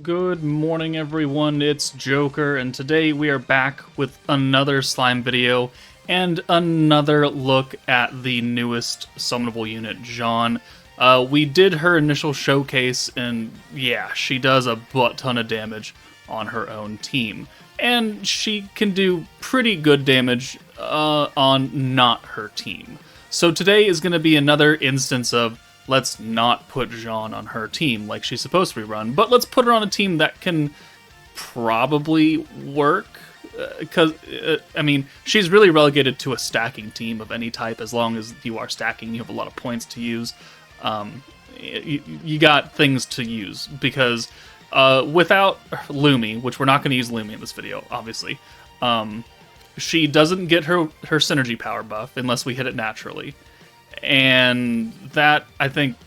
Good morning, everyone. It's Joker, and today we are back with another slime video and another look at the newest summonable unit, Jaune. We did her initial showcase, and yeah, she does a butt ton of damage on her own team. And she can do pretty good damage on not her team. So today is going to be another instance of let's not put Jaune on her team like she's supposed to be run, but let's put her on a team that can probably work. Because, I mean, she's really relegated to a stacking team of any type. As long as you are stacking, you have a lot of points to use. You got things to use, because without Lumi, which we're not going to use Lumi in this video, obviously, she doesn't get her synergy power buff unless we hit it naturally. And that, I think,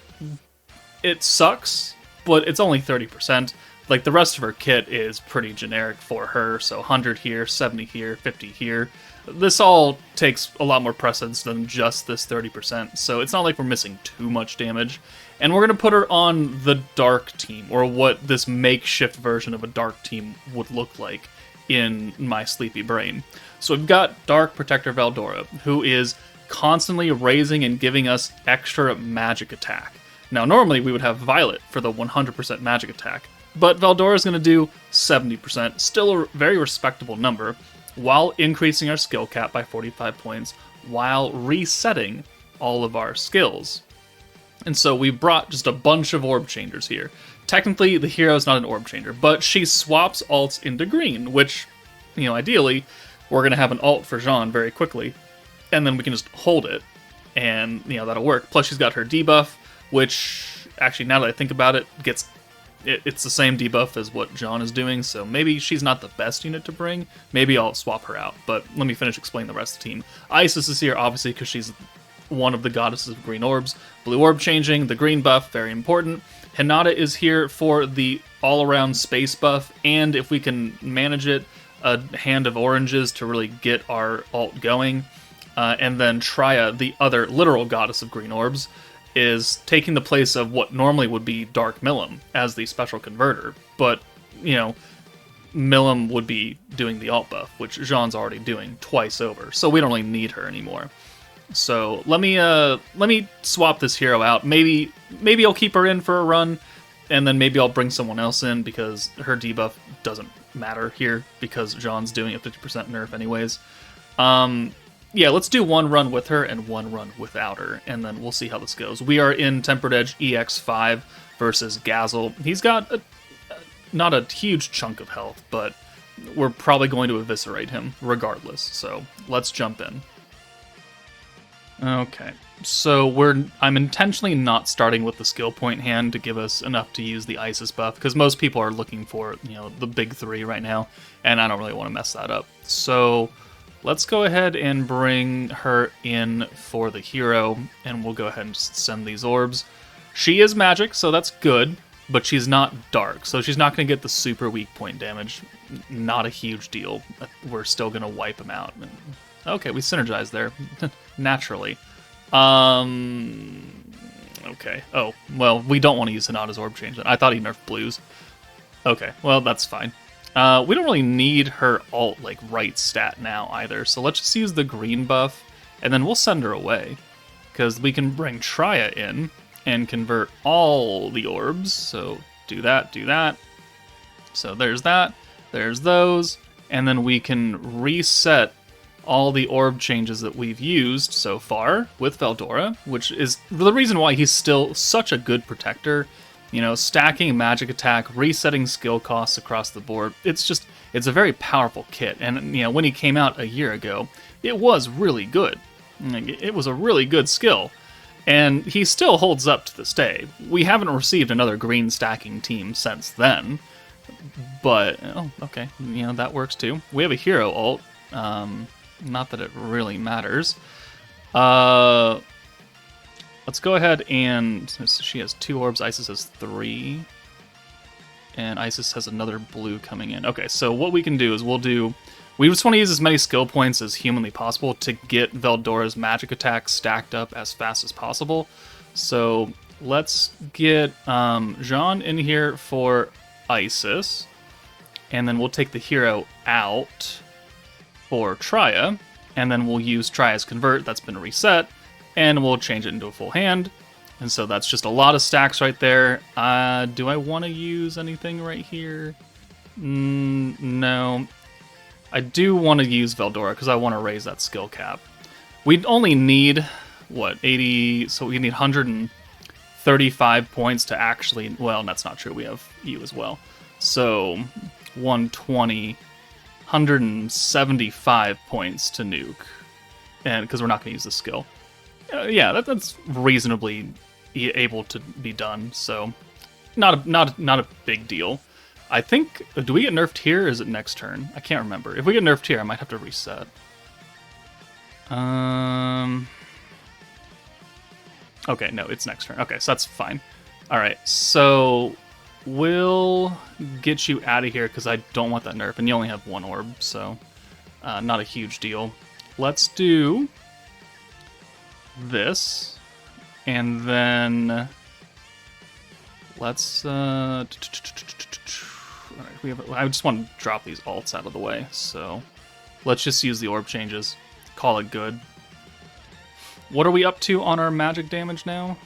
it sucks, but it's only 30%. Like, the rest of her kit is pretty generic for her, so 100 here, 70 here, 50 here. This all takes a lot more precedence than just this 30%, so it's not like we're missing too much damage. And we're going to put her on the Dark team, or what this makeshift version of a Dark team would look like in my sleepy brain. So we've got Dark Protector VELDORA, who is constantly raising and giving us extra magic attack. Now, normally we would have Violet for the 100% magic attack, but VELDORA is going to do 70%, still a very respectable number, while increasing our skill cap by 45 points, while resetting all of our skills. And so we brought just a bunch of orb changers here. Technically, the hero is not an orb changer, but she swaps alts into green, which, you know, ideally, we're going to have an alt for Jaune very quickly, and then we can just hold it, and, you know, that'll work. Plus, she's got her debuff, which, actually, now that I think about it, it's the same debuff as what Jaune is doing, so maybe she's not the best unit to bring. Maybe I'll swap her out, but let me finish explaining the rest of the team. Isis is here, obviously, because she's one of the goddesses of green orbs. Blue orb changing, the green buff, very important. Hinata is here for the all-around space buff, and if we can manage it, a hand of oranges to really get our ult going. And then Traya, the other literal goddess of green orbs, is taking the place of what normally would be Dark Milim as the special converter. But, you know, Milim would be doing the alt buff, which Jaune's already doing twice over, so we don't really need her anymore. So let me swap this hero out. Maybe I'll keep her in for a run, and then maybe I'll bring someone else in, because her debuff doesn't matter here, because Jaune's doing a 50% nerf anyways. Yeah, let's do one run with her and one run without her, and then we'll see how this goes. We are in Tempered Edge EX5 versus Gazel. He's got not a huge chunk of health, but we're probably going to eviscerate him regardless, so let's jump in. Okay, so I'm intentionally not starting with the skill point hand to give us enough to use the Isis buff, because most people are looking for, you know, the big three right now, and I don't really want to mess that up. So let's go ahead and bring her in for the hero, and we'll go ahead and just send these orbs. She is magic, so that's good, but she's not dark, so she's not going to get the super weak point damage. Not a huge deal. We're still going to wipe them out. Okay, we synergized there. Naturally. Okay. Oh, well, we don't want to use Hinata's orb change. I thought he nerfed blues. Okay, well, that's fine. We don't really need her alt, like, right stat now either, so let's just use the green buff, and then we'll send her away, because we can bring Traya in and convert all the orbs, so do that. So there's that, there's those, and then we can reset all the orb changes that we've used so far with VELDORA, which is the reason why he's still such a good protector. You know, stacking magic attack, resetting skill costs across the board. It's a very powerful kit. And, you know, when he came out a year ago, it was really good. It was a really good skill. And he still holds up to this day. We haven't received another green stacking team since then. But, oh, okay, you know, that works too. We have a hero ult. Not that it really matters. Let's go ahead and... She has 2 orbs, Isis has 3. And Isis has another blue coming in. Okay, so what we can do is we just want to use as many skill points as humanly possible to get VELDORA's magic attack stacked up as fast as possible. So let's get Jaune in here for Isis. And then we'll take the hero out for Trya. And then we'll use Trya's Convert, that's been reset. And we'll change it into a full hand. And so that's just a lot of stacks right there. Do I want to use anything right here? No. I do want to use VELDORA because I want to raise that skill cap. We'd only need, what, 80... So we need 135 points to actually... Well, that's not true. We have you as well. So 120... 175 points to nuke. And because we're not going to use the skill. Yeah, that's reasonably able to be done. So not a big deal. I think, do we get nerfed here or is it next turn? I can't remember. If we get nerfed here, I might have to reset. Okay, no, it's next turn. Okay, so that's fine. Alright, so we'll get you out of here because I don't want that nerf, and you only have one orb, so not a huge deal. Let's do this, and then let's I just want to drop these alts out of the way, so let's just use the orb changes. Call it good. What are we up to on our magic damage now?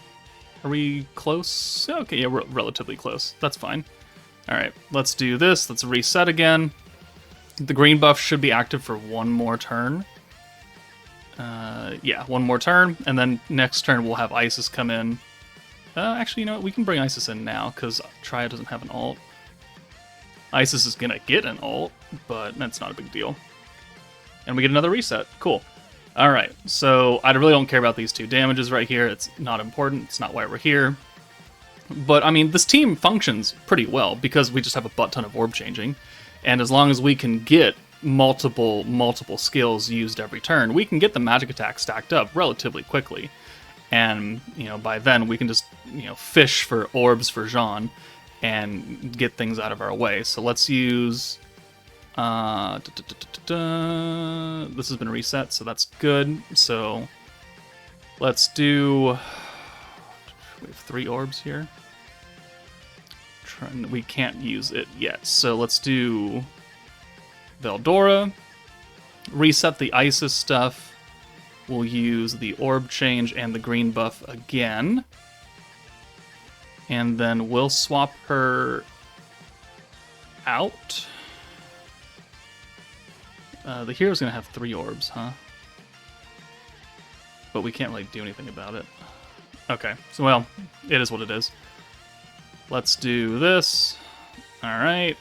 Are we close? Okay, yeah, we're relatively close. That's fine. Alright, let's do this. Let's reset again. The green buff should be active for one more turn. Yeah, one more turn, and then next turn we'll have Isis come in. Actually, you know what? We can bring Isis in now, because Trya doesn't have an ult. Isis is gonna get an ult, but that's not a big deal. And we get another reset. Cool. Alright, so I really don't care about these two damages right here. It's not important. It's not why we're here. But, I mean, this team functions pretty well, because we just have a butt ton of orb changing. And as long as we can get multiple skills used every turn, we can get the magic attack stacked up relatively quickly. And, you know, by then we can just, you know, fish for orbs for Jaune and get things out of our way. So let's use... this has been reset, so that's good. So let's do... We have 3 orbs here. We can't use it yet, so let's do VELDORA. Reset the Isis stuff. We'll use the orb change and the green buff again. And then we'll swap her out. The hero's gonna have 3 orbs, huh? But we can't really do anything about it. Okay, so well, it is what it is. Let's do this. Alright.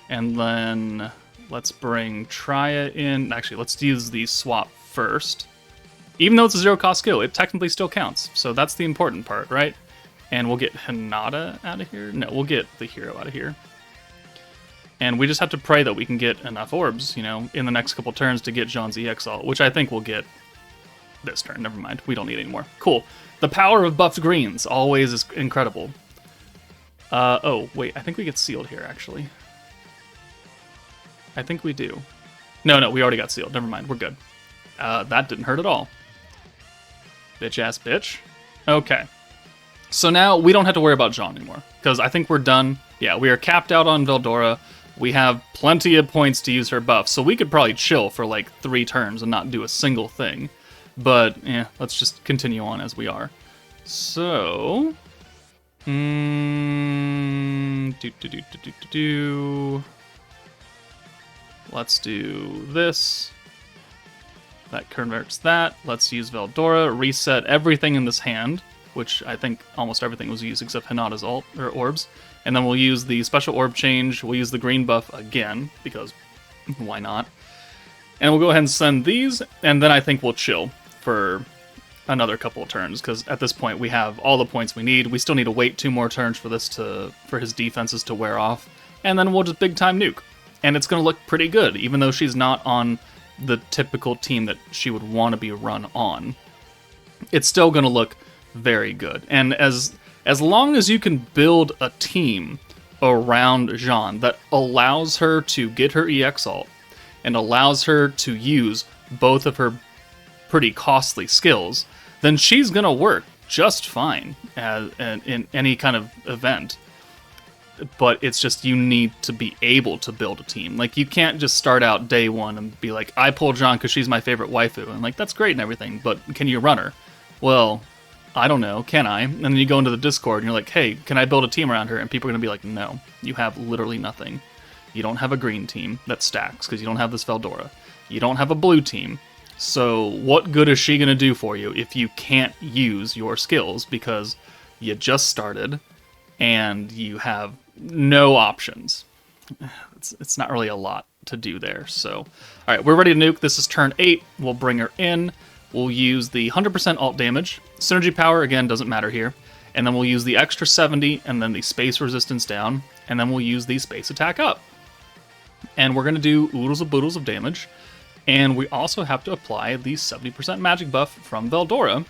And then let's bring Trya in. Actually, let's use the swap first. Even though it's a 0-cost skill, it technically still counts. So that's the important part, right? And we'll get Hinata out of here. No, we'll get the hero out of here. And we just have to pray that we can get enough orbs, you know, in the next couple turns to get Jaune's EX ult, which I think we'll get this turn. Never mind. We don't need any more. Cool. The power of buffed greens always is incredible. Oh, wait. I think we get sealed here, actually. I think we do. No, we already got sealed. Never mind. We're good. That didn't hurt at all. Bitch-ass bitch. Okay. So now we don't have to worry about Jaune anymore, because I think we're done. Yeah, we are capped out on VELDORA. We have plenty of points to use her buff, so we could probably chill for like 3 turns and not do a single thing. But, yeah, let's just continue on as we are. So... Let's do this. That converts that. Let's use VELDORA. Reset everything in this hand, which I think almost everything was used except Hinata's ult, or orbs. And then we'll use the special orb change. We'll use the green buff again, because why not? And we'll go ahead and send these, and then I think we'll chill for another couple of turns, because at this point we have all the points we need. We still need to wait 2 more turns for his defenses to wear off, and then we'll just big time nuke. And it's going to look pretty good, even though she's not on the typical team that she would want to be run on. It's still going to look very good. And as long as you can build a team around Jaune that allows her to get her EX ult and allows her to use both of her pretty costly skills, then she's going to work just fine in any kind of event. but it's just you need to be able to build a team. Like, you can't just start out day one and be like, I pull Jaune because she's my favorite waifu, and like, that's great and everything, but can you run her? Well, I don't know, can I? And then you go into the Discord and you're like, hey, can I build a team around her? And people are going to be like, no, you have literally nothing. You don't have a green team that stacks because you don't have this VELDORA. You don't have a blue team. So what good is she going to do for you if you can't use your skills because you just started and you have no options? It's not really a lot to do there. So, all right, we're ready to nuke. This is turn 8. We'll bring her in. We'll use the 100% alt damage. Synergy power, again, doesn't matter here. And then we'll use the extra 70 and then the space resistance down. And then we'll use the space attack up. And we're going to do oodles of boodles of damage. And we also have to apply the 70% magic buff from VELDORA.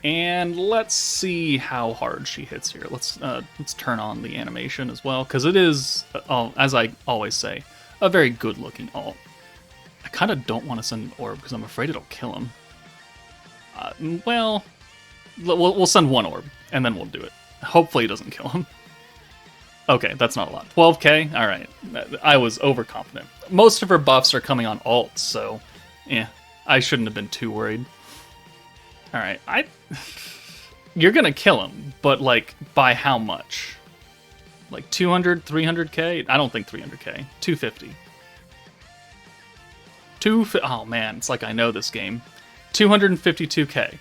And let's see how hard she hits here. Let's turn on the animation as well, because it is, as I always say, a very good-looking alt. I kind of don't want to send an orb because I'm afraid it'll kill him. Well, we'll send one orb, and then we'll do it. Hopefully it doesn't kill him. Okay, that's not a lot. 12k? Alright. I was overconfident. Most of her buffs are coming on alts, so yeah, I shouldn't have been too worried. Alright, you're gonna kill him, but like, by how much? Like 200, 300k? I don't think 300k. 250. Oh man, it's like I know this game. 252k.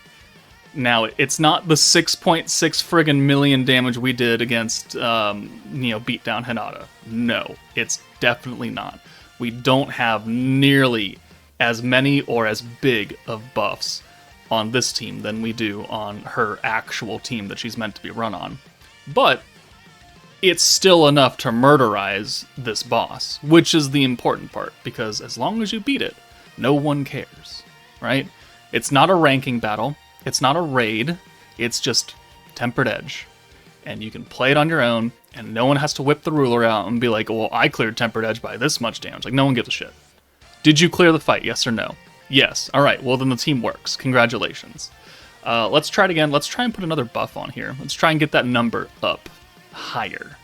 Now, it's not the 6.6 friggin' million damage we did against, beat down Hinata. No, it's definitely not. We don't have nearly as many or as big of buffs on this team than we do on her actual team that she's meant to be run on. But it's still enough to murderize this boss, which is the important part, because as long as you beat it, no one cares, right? It's not a ranking battle. It's not a raid. It's just Tempered Edge. And you can play it on your own, and no one has to whip the ruler out and be like, well, I cleared Tempered Edge by this much damage. Like, no one gives a shit. Did you clear the fight, yes or no? Yes. All right, well, then the team works. Congratulations. Let's try it again. Let's try and put another buff on here. Let's try and get that number up higher.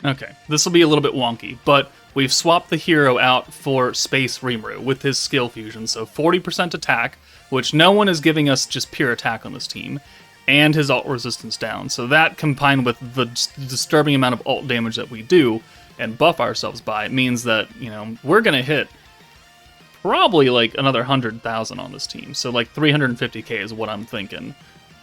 Okay, this will be a little bit wonky, but we've swapped the hero out for Space Rimuru with his skill fusion, so 40% attack, which no one is giving us just pure attack on this team, and his alt resistance down. So that, combined with the disturbing amount of alt damage that we do and buff ourselves by, means that, we're going to hit probably like another 100,000 on this team. So like 350k is what I'm thinking.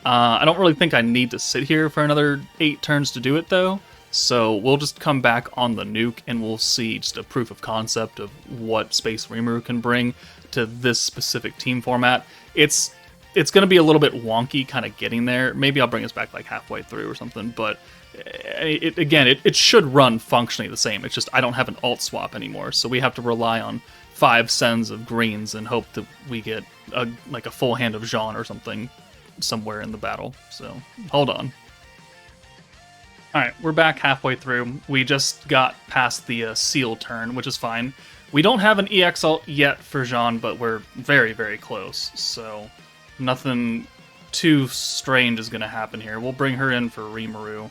I don't really think I need to sit here for another 8 turns to do it, though. So we'll just come back on the nuke and we'll see just a proof of concept of what Space Rimuru can bring to this specific team format. It's going to be a little bit wonky kind of getting there. Maybe I'll bring us back like halfway through or something, but it should run functionally the same. It's just I don't have an alt swap anymore, so we have to rely on 5 sends of greens and hope that we get a full hand of Jaune or something somewhere in the battle. So hold on. Alright, we're back halfway through. We just got past the seal turn, which is fine. We don't have an EX ult yet for Jaune, but we're very, very close. So nothing too strange is going to happen here. We'll bring her in for Rimuru.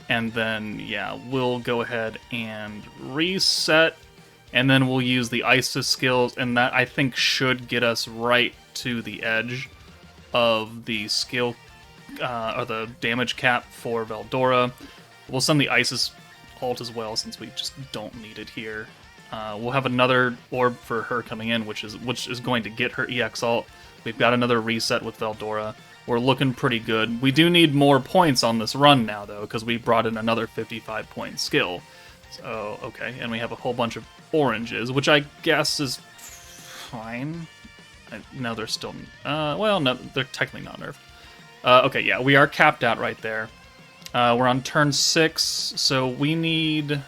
And then, yeah, we'll go ahead and reset. And then we'll use the Isis skills. And that, I think, should get us right to the edge of the skill, or the damage cap for VELDORA. We'll send the Isis ult as well, since we just don't need it here. We'll have another orb for her coming in, which is going to get her EX ult. We've got another reset with VELDORA. We're looking pretty good. We do need more points on this run now, though, because we brought in another 55-point skill. So, okay, and we have a whole bunch of oranges, which I guess is fine. No, they're still... well, no, they're technically not nerfed. Okay, yeah, we are capped out right there. We're on turn 6, so we need...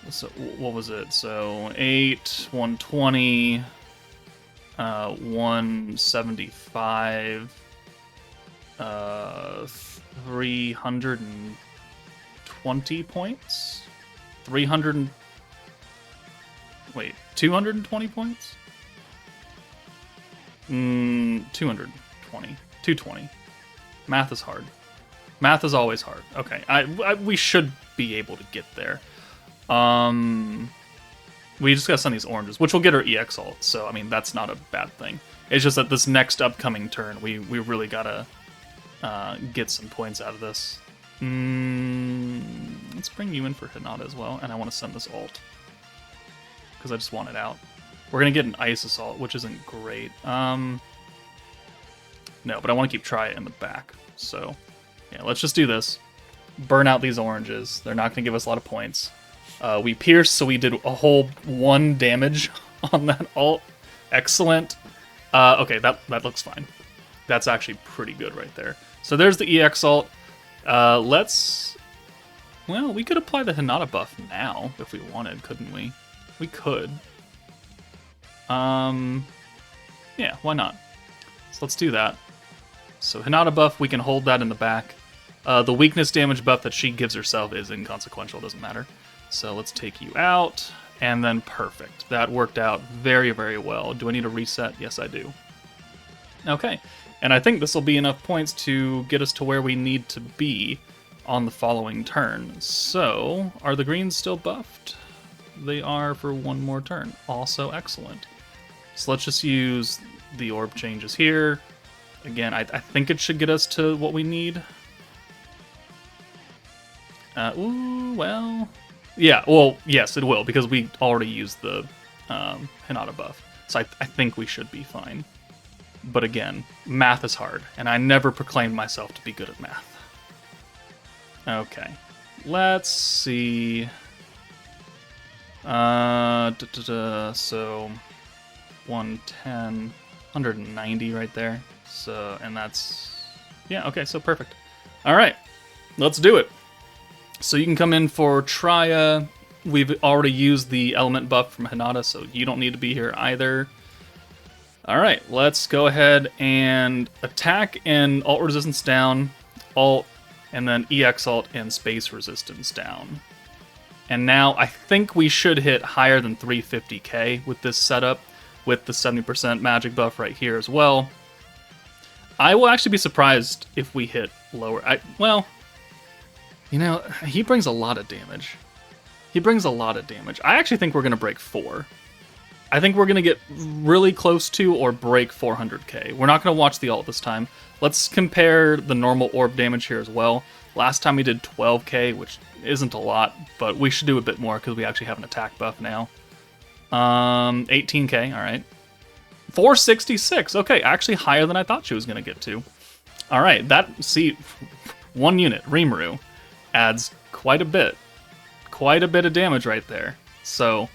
So, what was it? So, 8, 120, 175, 320 points? 220 points? 220. 220. Math is hard. Math is always hard. Okay, we should be able to get there. We just gotta send these oranges, which will get our EX ult, so I mean that's not a bad thing. It's just that this next upcoming turn, we really gotta get some points out of this. Let's bring you in for Hinata as well, and I want to send this ult because I just want it out. We're gonna get an ice assault, which isn't great. No, but I want to keep Triya in the back. So yeah, let's just do this. Burn out these oranges. They're not gonna give us a lot of points. We pierced, so we did a whole 1 damage on that ult. Excellent. Okay, that looks fine. That's actually pretty good right there. So there's the EX ult. Well, we could apply the Hinata buff now if we wanted, couldn't we? We could. Yeah, why not? So let's do that. So Hinata buff, we can hold that in the back. The weakness damage buff that she gives herself is inconsequential, doesn't matter. So let's take you out, and then perfect. That worked out very, very well. Do I need a reset? Yes, I do. Okay, and I think this will be enough points to get us to where we need to be on the following turn. So, are the greens still buffed? They are for 1 more turn. Also excellent. So let's just use the orb changes here. Again, I think it should get us to what we need. Well... Yeah, well, yes, it will, because we already used the Hinata buff. So I think we should be fine. But again, math is hard, and I never proclaimed myself to be good at math. Okay, let's see. So 110, 190 right there. So, and that's, yeah, okay, so perfect. All right, let's do it. So you can come in for Triya. We've already used the element buff from Hinata, so you don't need to be here either. All right, let's go ahead and attack and ult resistance down, ult, and then EX ult and space resistance down. And now I think we should hit higher than 350k with this setup, with the 70% magic buff right here as well. I will actually be surprised if we hit lower. Well, you know, he brings a lot of damage. He brings a lot of damage. I actually think we're going to break 4. I think we're going to get really close to or break 400k. We're not going to watch the ult this time. Let's compare the normal orb damage here as well. Last time we did 12k, which isn't a lot, but we should do a bit more because we actually have an attack buff now. 18k, all right. 466, okay, actually higher than I thought she was going to get to. All right, see, 1 unit, Rimuru, adds quite a bit of damage right there. So,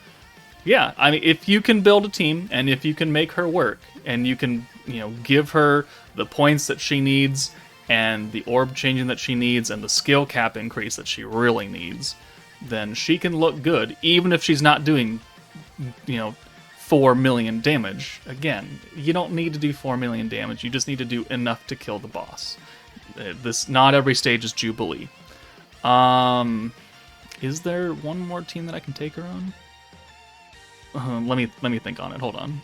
yeah, I mean, if you can build a team and if you can make her work and you can, give her the points that she needs and the orb changing that she needs and the skill cap increase that she really needs, then she can look good, even if she's not doing, 4 million damage. Again, you don't need to do 4 million damage. You just need to do enough to kill the boss. Not every stage is Jubilee. Is there one more team that I can take her on? Let me think on it. Hold on.